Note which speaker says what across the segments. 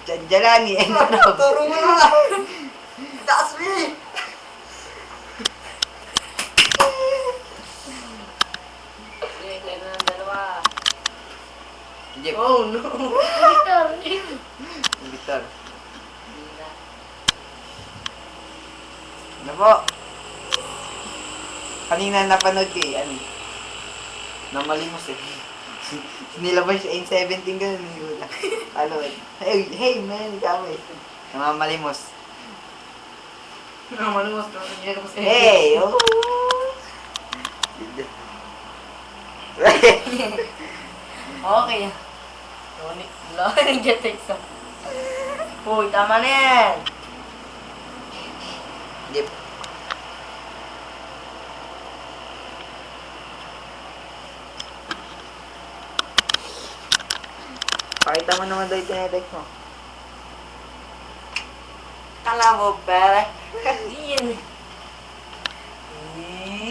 Speaker 1: Janjalani,
Speaker 2: Turo mo na. Taas mo eh.
Speaker 3: Sige, kayo na ng dalawa.
Speaker 1: Jeep.
Speaker 2: Oh no.
Speaker 3: Victor!
Speaker 1: Victor.
Speaker 3: Hindi na.
Speaker 1: Ano po? Kanina napanood ko eh, ano eh. Namalimos eh. Nilabas sa N17 ganun. Ano eh. Hey man, ikaw eh. Namamalimos.
Speaker 2: Malimos ka. Nangyari ko sa
Speaker 1: Hey! Oh!
Speaker 2: Okay. Tony. Wala ka nang jet text. Uy, tama na yan.
Speaker 1: Jeep. Pakita mo naman daw yung tinetext mo.
Speaker 2: Kala mo, pere.
Speaker 3: Yan.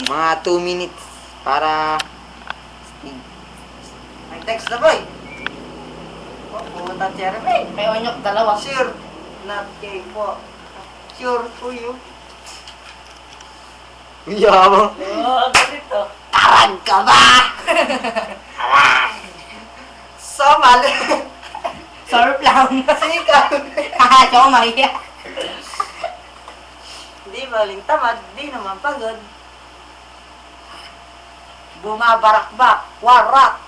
Speaker 1: Mga 2 minutes para
Speaker 2: Nag-text na boy. Pumunta Jeremy.
Speaker 3: May onyok dalawa.
Speaker 2: Sure. Not cake po. Sure for you.
Speaker 1: yabang.
Speaker 3: Oo, ganito.
Speaker 2: Tawag ka ba? Samal.
Speaker 3: Surf lang.
Speaker 2: Sikaw.
Speaker 3: Tsaka mahiya.
Speaker 2: Di baling tamad, di naman pagod. Bumabarakbak, warak.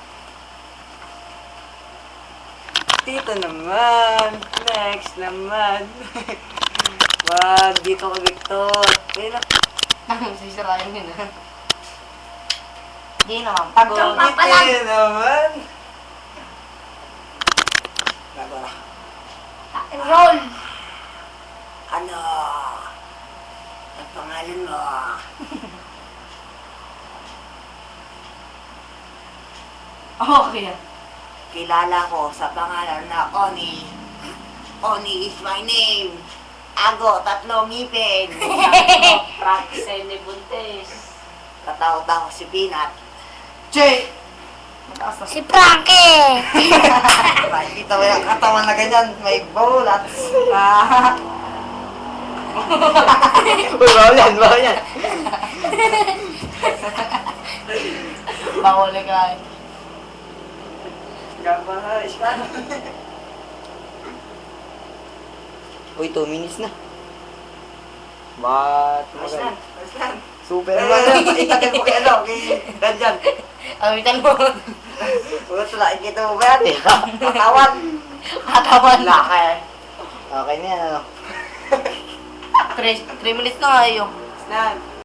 Speaker 2: Dito naman, next naman. Wag, dito ka Victor. Ayun na.
Speaker 3: Sisirayan yun ah.
Speaker 2: Di naman pagod. Dito naman. Nagora.
Speaker 3: Enroll!
Speaker 2: Ano? Ang pangalan mo?
Speaker 3: Okay ah.
Speaker 2: Kilala ko sa pangalan na Oni. Oni is my name. Ago, 3 ngipin.
Speaker 3: Practice ay ni Buntes.
Speaker 2: Kataw-taw si Peanut.
Speaker 3: Jay!
Speaker 4: Si Frankie!
Speaker 2: Makikita mo yung katawan na ganyan, may bullets.
Speaker 1: Uy, bawal yan, bawal yan.
Speaker 3: Bawal ka.
Speaker 2: Gabahas ka.
Speaker 1: Uy, 2 minutes na. Ba't
Speaker 2: Aslan, aslan.
Speaker 1: Super naman.
Speaker 2: Itakin mo kay ano, kay Danjan.
Speaker 3: Awitan mo.
Speaker 2: Ugat na, ikita mo ba yan? Katawan.
Speaker 3: Katawan.
Speaker 2: Laki.
Speaker 1: Okay na yan, ano?
Speaker 3: 3 minutes na nga yun.
Speaker 2: Aslan.